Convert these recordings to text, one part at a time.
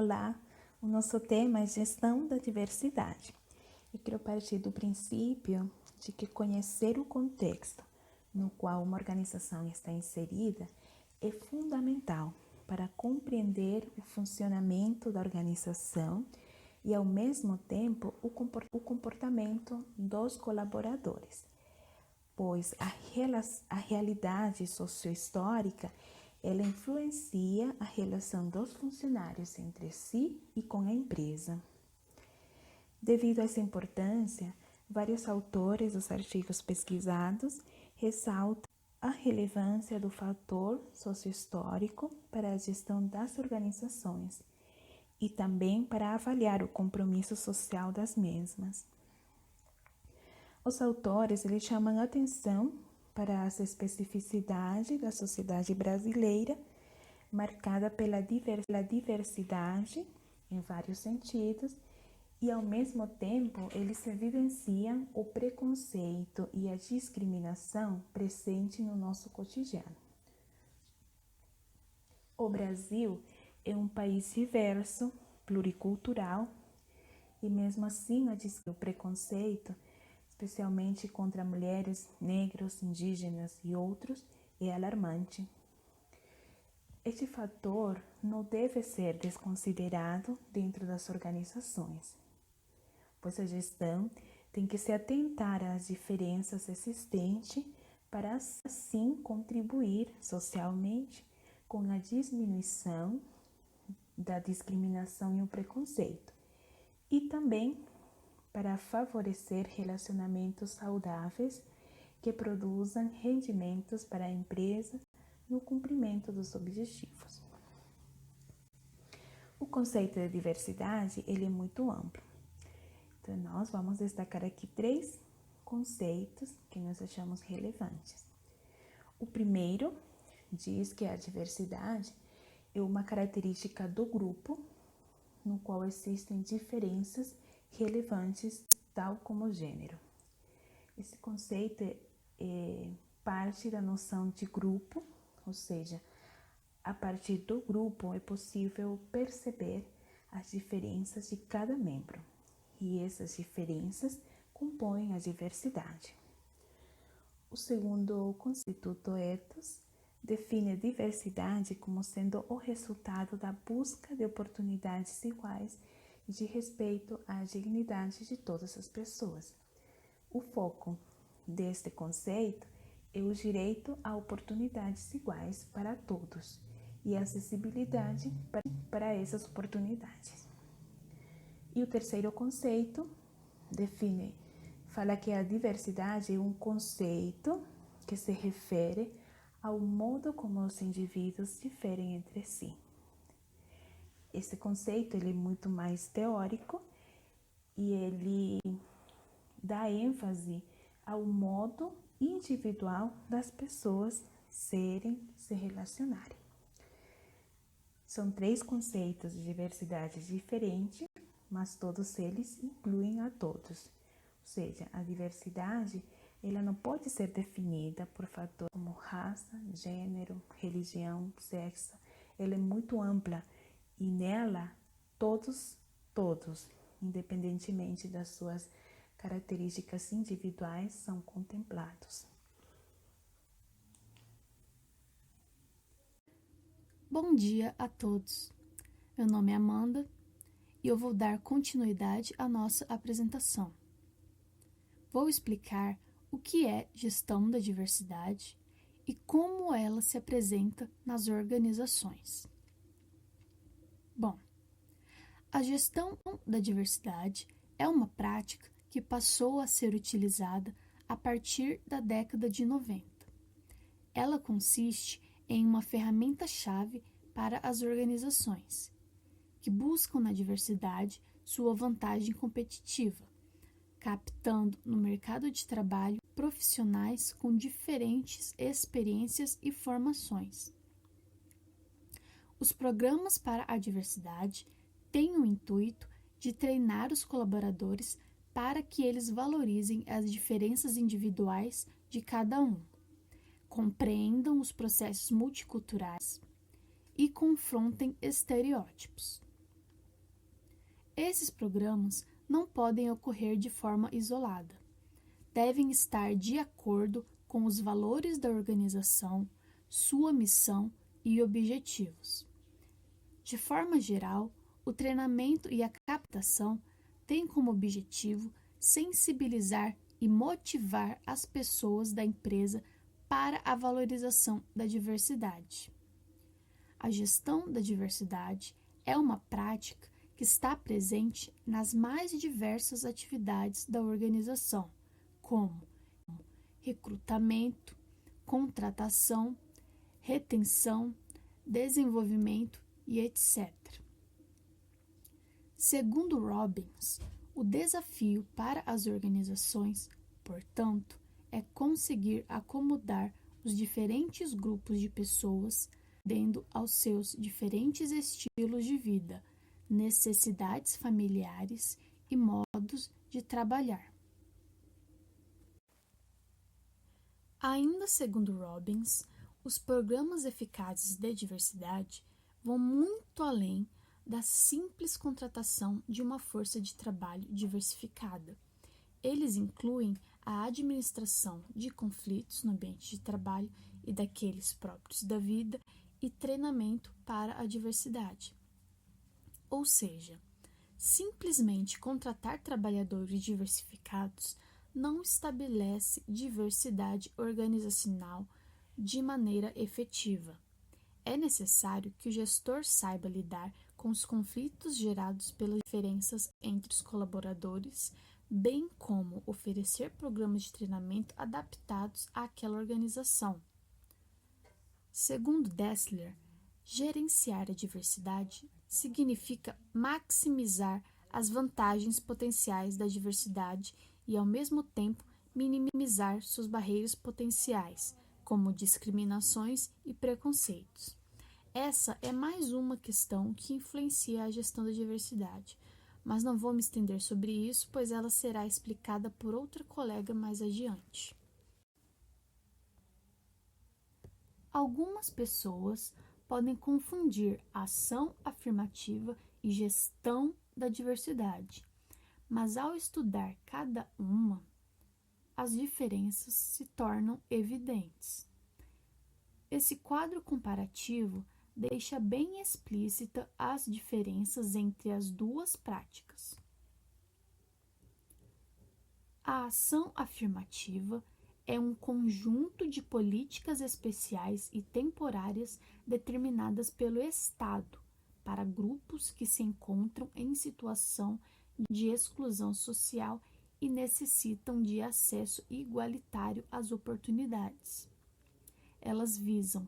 Olá, o nosso tema é gestão da diversidade. Eu quero partir do princípio de que conhecer o contexto no qual uma organização está inserida é fundamental para compreender o funcionamento da organização e, ao mesmo tempo, o comportamento dos colaboradores, pois a realidade sociohistórica ela influencia a relação dos funcionários entre si e com a empresa. Devido a essa importância, vários autores dos artigos pesquisados ressaltam a relevância do fator sociohistórico para a gestão das organizações e também para avaliar o compromisso social das mesmas. Os autores eles chamam a atenção para as especificidades da sociedade brasileira, marcada pela diversidade em vários sentidos, e ao mesmo tempo eles evidenciam o preconceito e a discriminação presente no nosso cotidiano. O Brasil é um país diverso, pluricultural, e mesmo assim o preconceito, especialmente contra mulheres, negros, indígenas e outros, é alarmante. Este fator não deve ser desconsiderado dentro das organizações, pois a gestão tem que se atentar às diferenças existentes para assim contribuir socialmente com a diminuição da discriminação e o preconceito, e também para favorecer relacionamentos saudáveis que produzam rendimentos para a empresa no cumprimento dos objetivos. O conceito de diversidade ele é muito amplo. Então, nós vamos destacar aqui 3 conceitos que nós achamos relevantes. O primeiro diz que a diversidade é uma característica do grupo no qual existem diferenças relevantes, tal como gênero. Esse conceito é parte da noção de grupo, ou seja, a partir do grupo é possível perceber as diferenças de cada membro, e essas diferenças compõem a diversidade. O segundo conceito do ethos define a diversidade como sendo o resultado da busca de oportunidades iguais e de respeito à dignidade de todas as pessoas. O foco deste conceito é o direito a oportunidades iguais para todos e a acessibilidade para essas oportunidades. E o terceiro conceito fala que a diversidade é um conceito que se refere ao modo como os indivíduos diferem entre si. Esse conceito ele é muito mais teórico e ele dá ênfase ao modo individual das pessoas se relacionarem. São 3 conceitos de diversidade diferentes, mas todos eles incluem a todos. Ou seja, a diversidade ela não pode ser definida por fatores como raça, gênero, religião, sexo. Ela é muito ampla e nela todos, independentemente das suas características individuais, são contemplados. Bom dia a todos. Meu nome é Amanda e eu vou dar continuidade à nossa apresentação. Vou explicar o que é gestão da diversidade e como ela se apresenta nas organizações. Bom, a gestão da diversidade é uma prática que passou a ser utilizada a partir da década de 90. Ela consiste em uma ferramenta-chave para as organizações, que buscam na diversidade sua vantagem competitiva, captando no mercado de trabalho profissionais com diferentes experiências e formações. Os programas para a diversidade têm o intuito de treinar os colaboradores para que eles valorizem as diferenças individuais de cada um, compreendam os processos multiculturais e confrontem estereótipos. Esses programas não podem ocorrer de forma isolada. Devem estar de acordo com os valores da organização, sua missão e objetivos. De forma geral, o treinamento e a captação têm como objetivo sensibilizar e motivar as pessoas da empresa para a valorização da diversidade. A gestão da diversidade é uma prática que está presente nas mais diversas atividades da organização, como recrutamento, contratação, retenção, desenvolvimento e etc. Segundo Robbins, o desafio para as organizações, portanto, é conseguir acomodar os diferentes grupos de pessoas dentro aos seus diferentes estilos de vida, necessidades familiares e modos de trabalhar. Ainda segundo Robbins, os programas eficazes de diversidade vão muito além da simples contratação de uma força de trabalho diversificada. Eles incluem a administração de conflitos no ambiente de trabalho e daqueles próprios da vida e treinamento para a diversidade. Ou seja, simplesmente contratar trabalhadores diversificados não estabelece diversidade organizacional de maneira efetiva. É necessário que o gestor saiba lidar com os conflitos gerados pelas diferenças entre os colaboradores, bem como oferecer programas de treinamento adaptados àquela organização. Segundo Dessler, gerenciar a diversidade significa maximizar as vantagens potenciais da diversidade e, ao mesmo tempo, minimizar suas barreiras potenciais, como discriminações e preconceitos. Essa é mais uma questão que influencia a gestão da diversidade, mas não vou me estender sobre isso, pois ela será explicada por outra colega mais adiante. Algumas pessoas podem confundir ação afirmativa e gestão da diversidade, mas ao estudar cada uma, as diferenças se tornam evidentes. Esse quadro comparativo deixa bem explícita as diferenças entre as duas práticas. A ação afirmativa é um conjunto de políticas especiais e temporárias determinadas pelo Estado para grupos que se encontram em situação de exclusão social e necessitam de acesso igualitário às oportunidades. Elas visam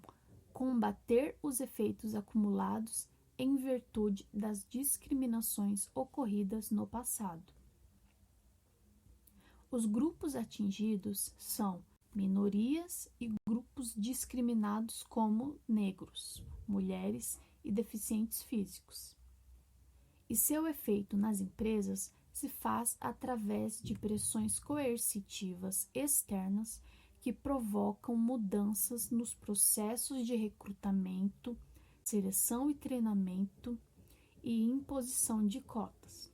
combater os efeitos acumulados em virtude das discriminações ocorridas no passado. Os grupos atingidos são minorias e grupos discriminados como negros, mulheres e deficientes físicos. E seu efeito nas empresas se faz através de pressões coercitivas externas que provocam mudanças nos processos de recrutamento, seleção e treinamento e imposição de cotas.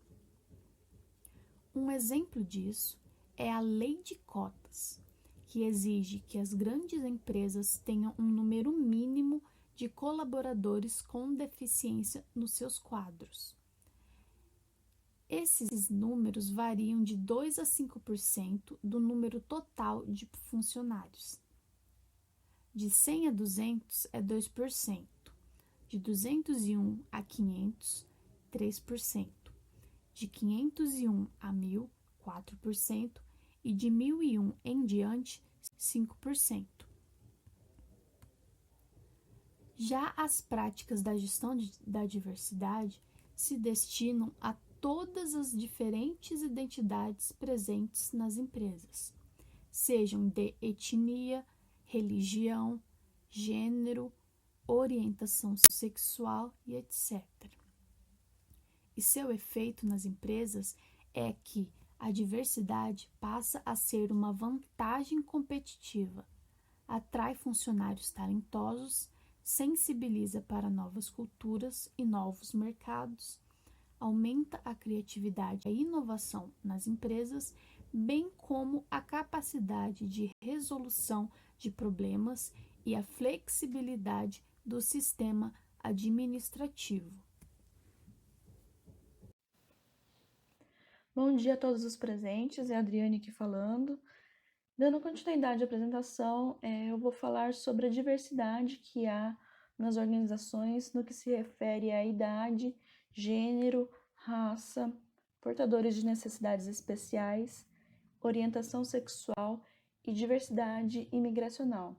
Um exemplo disso é a Lei de Cotas, que exige que as grandes empresas tenham um número mínimo de colaboradores com deficiência nos seus quadros. Esses números variam de 2 a 5% do número total de funcionários. De 100 a 200 é 2%, de 201 a 500, 3%, de 501 a 1000, 4%, e de 1001 em diante, 5%. Já as práticas da gestão da diversidade se destinam a todas as diferentes identidades presentes nas empresas, sejam de etnia, religião, gênero, orientação sexual e etc. E seu efeito nas empresas é que a diversidade passa a ser uma vantagem competitiva, atrai funcionários talentosos, sensibiliza para novas culturas e novos mercados, aumenta a criatividade e a inovação nas empresas, bem como a capacidade de resolução de problemas e a flexibilidade do sistema administrativo. Bom dia a todos os presentes, é a Adriane aqui falando. Dando continuidade à apresentação, eu vou falar sobre a diversidade que há nas organizações no que se refere à idade, gênero, raça, portadores de necessidades especiais, orientação sexual e diversidade imigracional.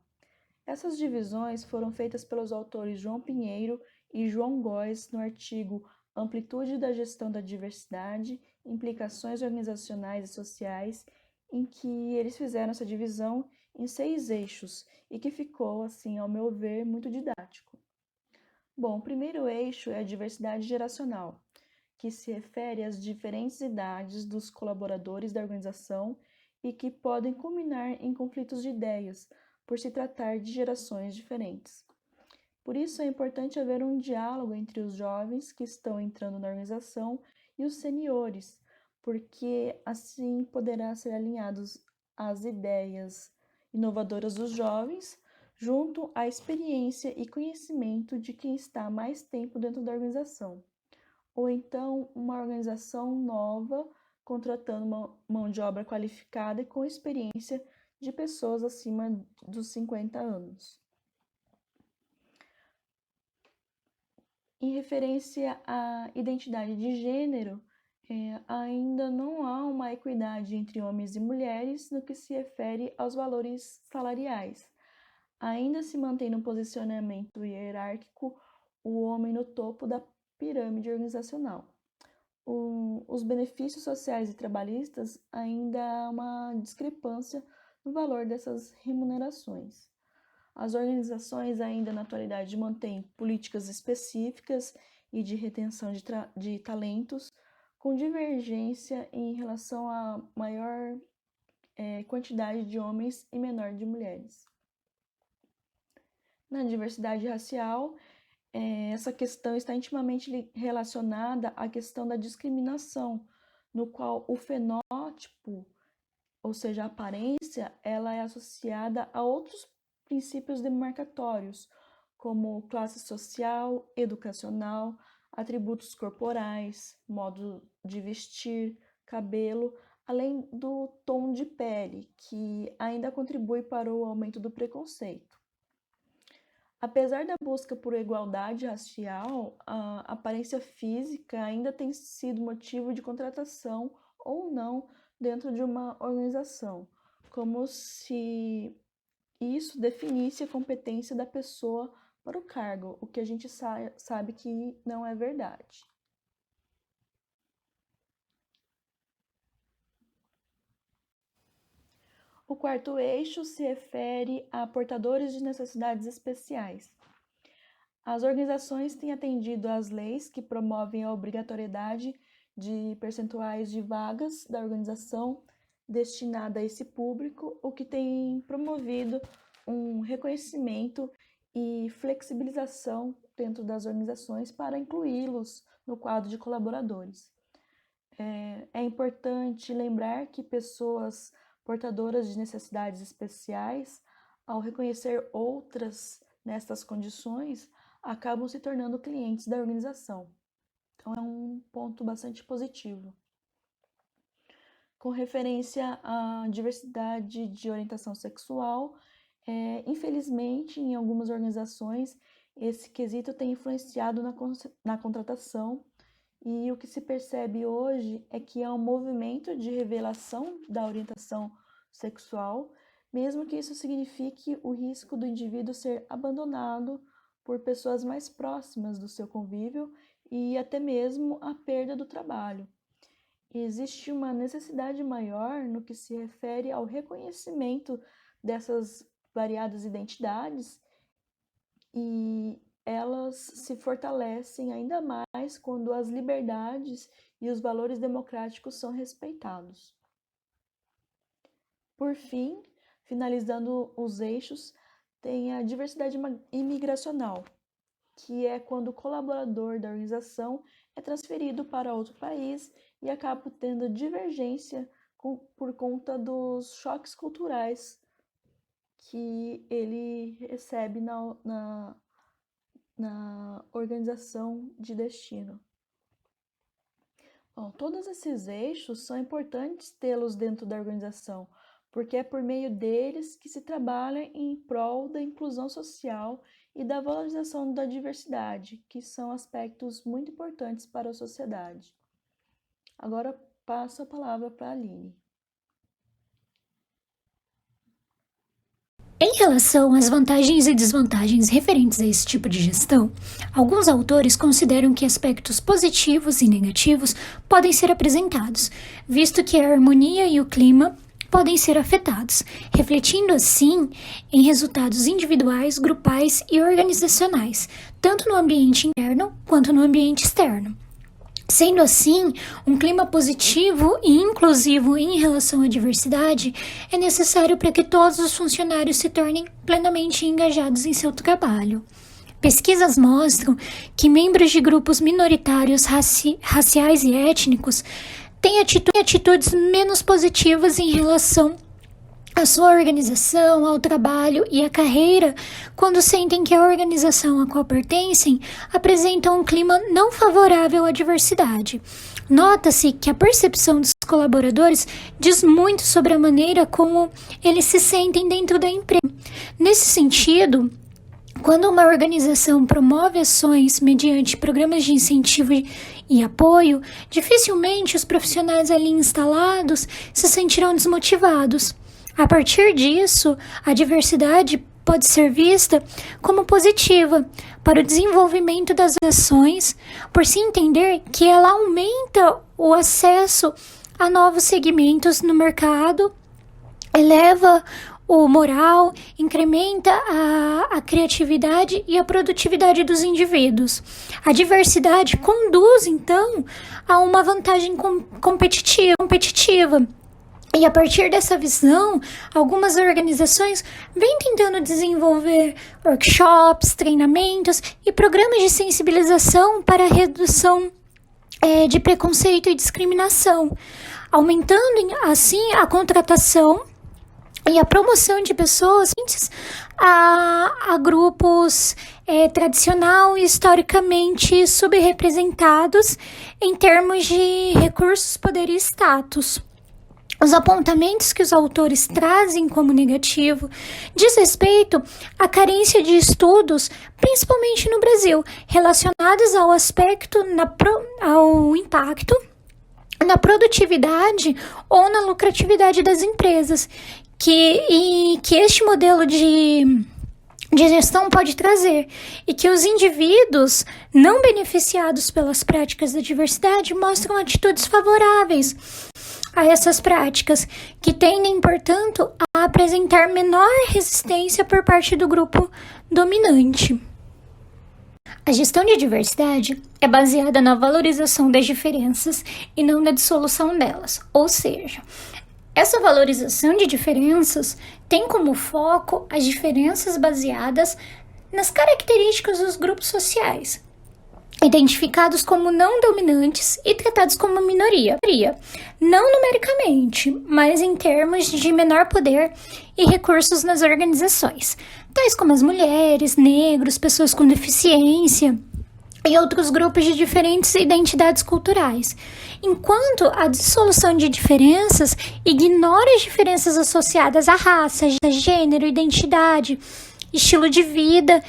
Essas divisões foram feitas pelos autores João Pinheiro e João Góes no artigo Amplitude da Gestão da Diversidade, Implicações Organizacionais e Sociais, em que eles fizeram essa divisão em 6 eixos e que ficou, assim, ao meu ver, muito didático. Bom, o primeiro eixo é a diversidade geracional, que se refere às diferentes idades dos colaboradores da organização e que podem culminar em conflitos de ideias, por se tratar de gerações diferentes. Por isso, é importante haver um diálogo entre os jovens que estão entrando na organização e os seniores, porque assim poderá ser alinhados as ideias inovadoras dos jovens, junto à experiência e conhecimento de quem está há mais tempo dentro da organização. Ou então, uma organização nova, contratando uma mão de obra qualificada e com experiência de pessoas acima dos 50 anos. Em referência à identidade de gênero, ainda não há uma equidade entre homens e mulheres no que se refere aos valores salariais. Ainda se mantém no posicionamento hierárquico o homem no topo da pirâmide organizacional. Os benefícios sociais e trabalhistas ainda há uma discrepância no valor dessas remunerações. As organizações ainda na atualidade mantêm políticas específicas e de retenção de talentos, com divergência em relação a maior quantidade de homens e menor de mulheres. Na diversidade racial, essa questão está intimamente relacionada à questão da discriminação, no qual o fenótipo, ou seja, a aparência, ela é associada a outros princípios demarcatórios, como classe social, educacional, atributos corporais, modo de vestir, cabelo, além do tom de pele, que ainda contribui para o aumento do preconceito. Apesar da busca por igualdade racial, a aparência física ainda tem sido motivo de contratação ou não dentro de uma organização, como se isso definisse a competência da pessoa para o cargo, o que a gente sabe que não é verdade. O quarto eixo se refere a portadores de necessidades especiais. As organizações têm atendido às leis que promovem a obrigatoriedade de percentuais de vagas da organização destinada a esse público, o que tem promovido um reconhecimento e flexibilização dentro das organizações para incluí-los no quadro de colaboradores. É importante lembrar que pessoas portadoras de necessidades especiais, ao reconhecer outras nestas condições, acabam se tornando clientes da organização. Então, é um ponto bastante positivo. Com referência à diversidade de orientação sexual, infelizmente, em algumas organizações, esse quesito tem influenciado na contratação, e o que se percebe hoje é que há um movimento de revelação da orientação sexual, mesmo que isso signifique o risco do indivíduo ser abandonado por pessoas mais próximas do seu convívio e até mesmo a perda do trabalho. Existe uma necessidade maior no que se refere ao reconhecimento dessas variadas identidades, e elas se fortalecem ainda mais quando as liberdades e os valores democráticos são respeitados. Por fim, finalizando os eixos, tem a diversidade imigracional, que é quando o colaborador da organização é transferido para outro país e acaba tendo divergência por conta dos choques culturais que ele recebe na organização de destino. Bom, todos esses eixos são importantes tê-los dentro da organização, porque é por meio deles que se trabalha em prol da inclusão social e da valorização da diversidade, que são aspectos muito importantes para a sociedade. Agora passo a palavra para a Aline. Em relação às vantagens e desvantagens referentes a esse tipo de gestão, alguns autores consideram que aspectos positivos e negativos podem ser apresentados, visto que a harmonia e o clima podem ser afetados, refletindo assim em resultados individuais, grupais e organizacionais, tanto no ambiente interno quanto no ambiente externo. Sendo assim, um clima positivo e inclusivo em relação à diversidade é necessário para que todos os funcionários se tornem plenamente engajados em seu trabalho. Pesquisas mostram que membros de grupos minoritários raciais e étnicos têm atitudes menos positivas em relação à sua organização, ao trabalho e à carreira, quando sentem que a organização a qual pertencem apresenta um clima não favorável à diversidade. Nota-se que a percepção dos colaboradores diz muito sobre a maneira como eles se sentem dentro da empresa. Nesse sentido, quando uma organização promove ações mediante programas de incentivo e apoio, dificilmente os profissionais ali instalados se sentirão desmotivados. A partir disso, a diversidade pode ser vista como positiva para o desenvolvimento das ações, por se entender que ela aumenta o acesso a novos segmentos no mercado, eleva o moral, incrementa a criatividade e a produtividade dos indivíduos. A diversidade conduz, então, a uma vantagem competitiva. E a partir dessa visão, algumas organizações vêm tentando desenvolver workshops, treinamentos e programas de sensibilização para a redução de preconceito e discriminação, aumentando assim a contratação e a promoção de pessoas a grupos tradicional e historicamente subrepresentados em termos de recursos, poder e status. Os apontamentos que os autores trazem como negativo diz respeito à carência de estudos, principalmente no Brasil, relacionados ao aspecto, ao impacto na produtividade ou na lucratividade das empresas, que este modelo de gestão pode trazer, e que os indivíduos não beneficiados pelas práticas da diversidade mostram atitudes favoráveis a essas práticas, que tendem, portanto, a apresentar menor resistência por parte do grupo dominante. A gestão de diversidade é baseada na valorização das diferenças e não na dissolução delas, ou seja, essa valorização de diferenças tem como foco as diferenças baseadas nas características dos grupos sociais, identificados como não dominantes e tratados como minoria, não numericamente, mas em termos de menor poder e recursos nas organizações, tais como as mulheres, negros, pessoas com deficiência e outros grupos de diferentes identidades culturais. Enquanto a dissolução de diferenças ignora as diferenças associadas à raça, gênero, identidade, estilo de vida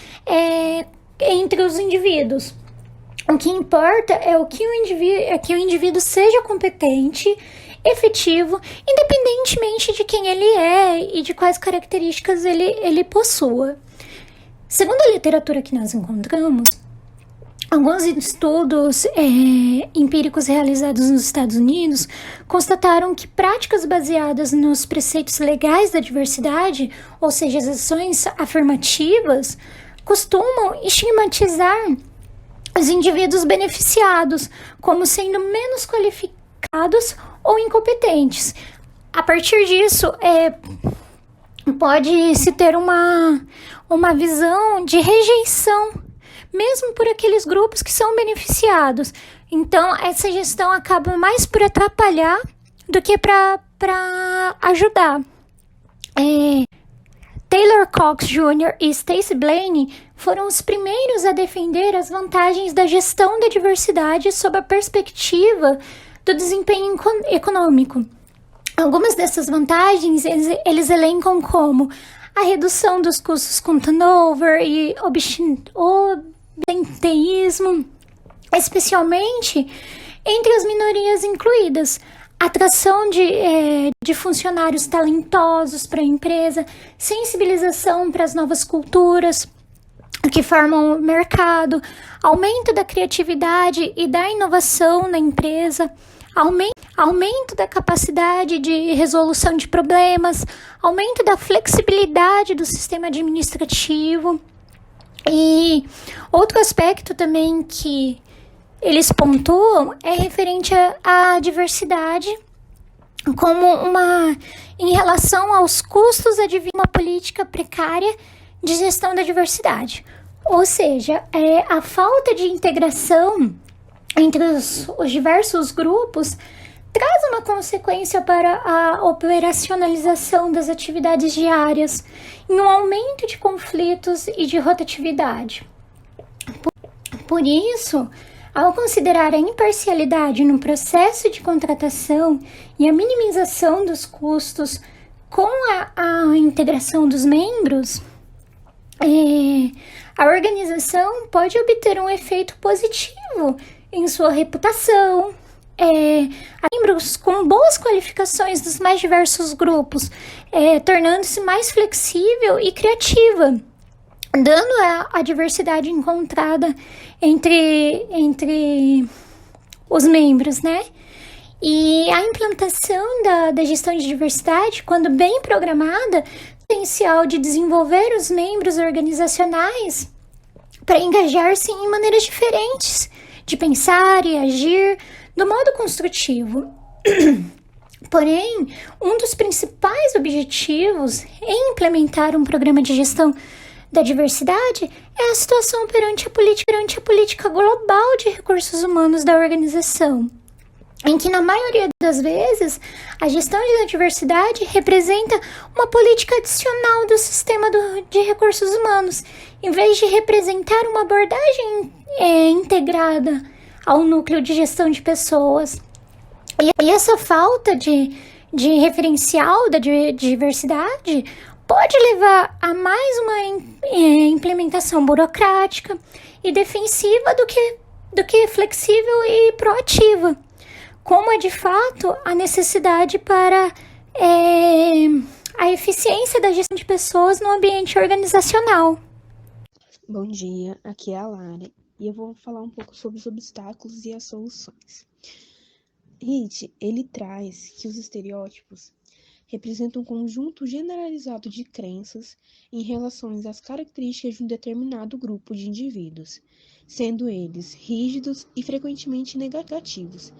entre os indivíduos. O que importa é que o indivíduo seja competente, efetivo, independentemente de quem ele é e de quais características ele possua. Segundo a literatura que nós encontramos, alguns estudos empíricos realizados nos Estados Unidos constataram que práticas baseadas nos preceitos legais da diversidade, ou seja, as ações afirmativas, costumam estigmatizar os indivíduos beneficiados como sendo menos qualificados ou incompetentes. A partir disso, pode-se ter uma visão de rejeição, mesmo por aqueles grupos que são beneficiados, Então, essa gestão acaba mais por atrapalhar do que para ajudar. Taylor Cox Jr. e Stacey Blaney foram os primeiros a defender as vantagens da gestão da diversidade sob a perspectiva do desempenho econômico. Algumas dessas vantagens eles elencam como a redução dos custos com turnover e absenteísmo, especialmente entre as minorias incluídas, atração de funcionários talentosos para a empresa, sensibilização para as novas culturas que formam o mercado, aumento da criatividade e da inovação na empresa, aumento da capacidade de resolução de problemas, aumento da flexibilidade do sistema administrativo. E outro aspecto também que eles pontuam é referente à diversidade como em relação aos custos de uma política precária de gestão da diversidade. Ou seja, a falta de integração entre os diversos grupos traz uma consequência para a operacionalização das atividades diárias, em um aumento de conflitos e de rotatividade. Por isso, ao considerar a imparcialidade no processo de contratação e a minimização dos custos com a integração dos membros, a organização pode obter um efeito positivo em sua reputação, membros com boas qualificações dos mais diversos grupos, tornando-se mais flexível e criativa, dando a diversidade encontrada entre os membros, né? E a implantação da gestão de diversidade, quando bem programada, tem potencial de desenvolver os membros organizacionais para engajar-se em maneiras diferentes de pensar e agir do modo construtivo. Porém, um dos principais objetivos em implementar um programa de gestão da diversidade é a situação perante a política global de recursos humanos da organização, em que, na maioria das vezes, a gestão da diversidade representa uma política adicional do sistema de recursos humanos, em vez de representar uma abordagem integrada ao núcleo de gestão de pessoas. E essa falta de referencial da diversidade pode levar a mais uma implementação burocrática e defensiva do que flexível e proativa, como é de fato a necessidade para a eficiência da gestão de pessoas no ambiente organizacional. Bom dia, aqui é a Lara e eu vou falar um pouco sobre os obstáculos e as soluções. Hit, ele traz que os estereótipos representam um conjunto generalizado de crenças em relação às características de um determinado grupo de indivíduos, sendo eles rígidos e frequentemente negativos,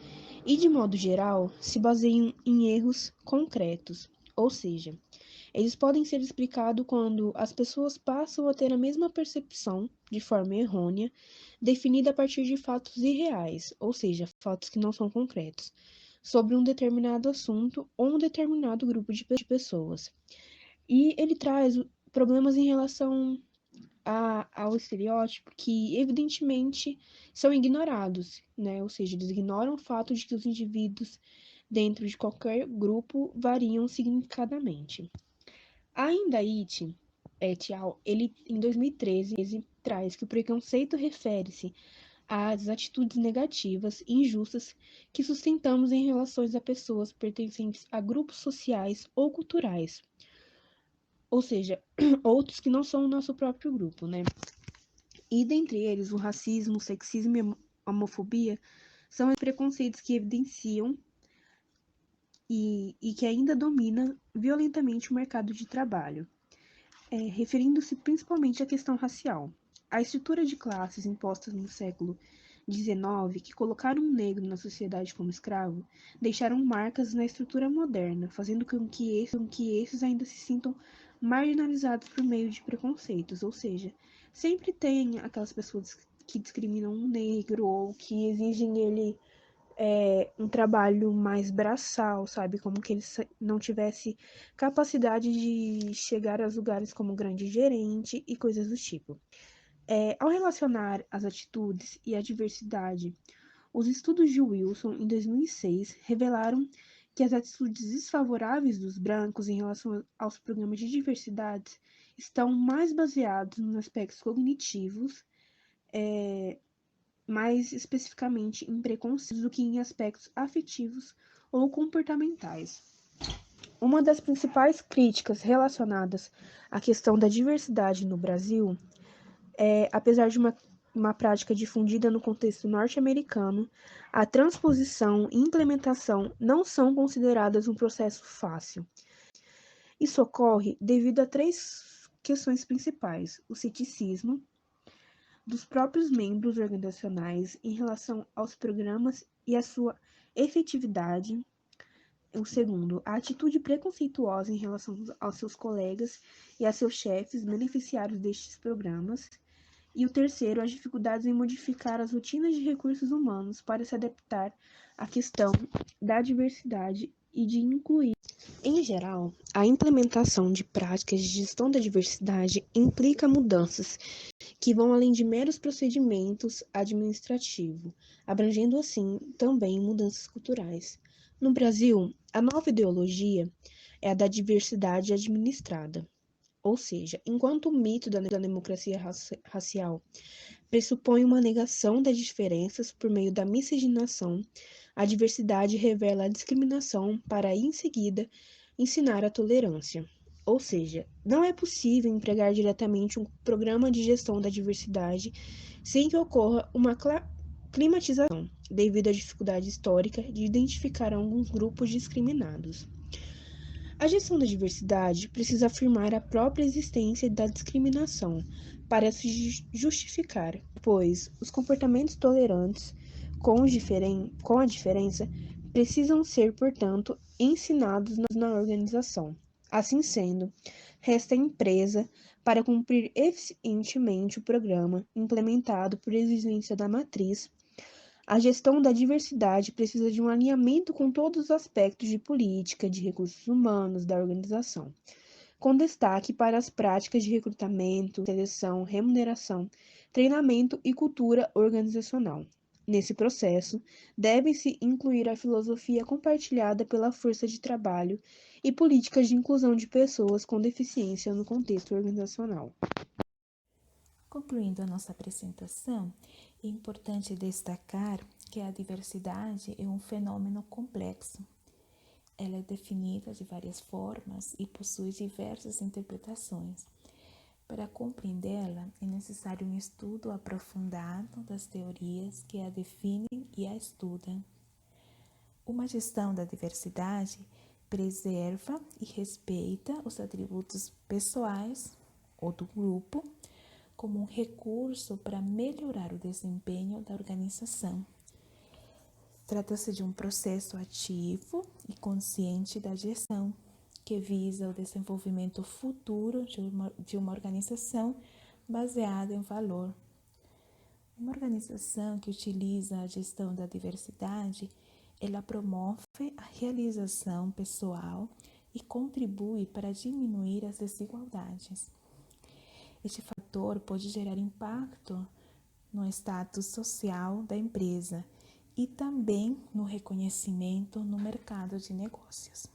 e de modo geral se baseiam em erros concretos, ou seja, eles podem ser explicados quando as pessoas passam a ter a mesma percepção, de forma errônea, definida a partir de fatos irreais, ou seja, fatos que não são concretos, sobre um determinado assunto ou um determinado grupo de pessoas. E ele traz problemas em relação ao estereótipo que, evidentemente, são ignorados, né? Ou seja, eles ignoram o fato de que os indivíduos dentro de qualquer grupo variam significadamente. Ainda It et al., ele, em 2013, traz que o preconceito refere-se às atitudes negativas e injustas que sustentamos em relações a pessoas pertencentes a grupos sociais ou culturais, ou seja, outros que não são o nosso próprio grupo, né? E dentre eles, o racismo, o sexismo e a homofobia são preconceitos que evidenciam e que ainda domina violentamente o mercado de trabalho, referindo-se principalmente à questão racial. A estrutura de classes impostas no século XIX, que colocaram um negro na sociedade como escravo, deixaram marcas na estrutura moderna, fazendo com que esses ainda se sintam marginalizados por meio de preconceitos, ou seja, sempre tem aquelas pessoas que discriminam um negro ou que exigem ele um trabalho mais braçal, sabe? Como que ele não tivesse capacidade de chegar aos lugares como grande gerente e coisas do tipo. Ao relacionar as atitudes e a diversidade, os estudos de Wilson, em 2006, revelaram que as atitudes desfavoráveis dos brancos em relação aos programas de diversidade estão mais baseados nos aspectos cognitivos, mais especificamente em preconceitos do que em aspectos afetivos ou comportamentais. Uma das principais críticas relacionadas à questão da diversidade no Brasil apesar de uma prática difundida no contexto norte-americano, a transposição e implementação não são consideradas um processo fácil. Isso ocorre devido a 3 questões principais: o ceticismo dos próprios membros organizacionais em relação aos programas e a sua efetividade. O segundo, a atitude preconceituosa em relação aos seus colegas e a seus chefes beneficiários destes programas. E o terceiro, as dificuldades em modificar as rotinas de recursos humanos para se adaptar à questão da diversidade e de incluir. Em geral, a implementação de práticas de gestão da diversidade implica mudanças que vão além de meros procedimentos administrativos, abrangendo assim também mudanças culturais. No Brasil, a nova ideologia é a da diversidade administrada. Ou seja, enquanto o mito da democracia racial pressupõe uma negação das diferenças por meio da miscigenação, a diversidade revela a discriminação para, em seguida, ensinar a tolerância. Ou seja, não é possível empregar diretamente um programa de gestão da diversidade sem que ocorra uma climatização, devido à dificuldade histórica de identificar alguns grupos discriminados. A gestão da diversidade precisa afirmar a própria existência da discriminação para se justificar, pois os comportamentos tolerantes com a diferença precisam ser, portanto, ensinados na organização. Assim sendo, resta à empresa para cumprir eficientemente o programa implementado por exigência da matriz. A gestão da diversidade precisa de um alinhamento com todos os aspectos de política, de recursos humanos da organização, com destaque para as práticas de recrutamento, seleção, remuneração, treinamento e cultura organizacional. Nesse processo, deve-se incluir a filosofia compartilhada pela força de trabalho e políticas de inclusão de pessoas com deficiência no contexto organizacional. Concluindo a nossa apresentação, é importante destacar que a diversidade é um fenômeno complexo. Ela é definida de várias formas e possui diversas interpretações. Para compreendê-la, é necessário um estudo aprofundado das teorias que a definem e a estudam. Uma gestão da diversidade preserva e respeita os atributos pessoais ou do grupo como um recurso para melhorar o desempenho da organização. Trata-se de um processo ativo e consciente da gestão, que visa o desenvolvimento futuro de uma organização baseada em valor. Uma organização que utiliza a gestão da diversidade, ela promove a realização pessoal e contribui para diminuir as desigualdades. Este fator pode gerar impacto no status social da empresa e também no reconhecimento no mercado de negócios.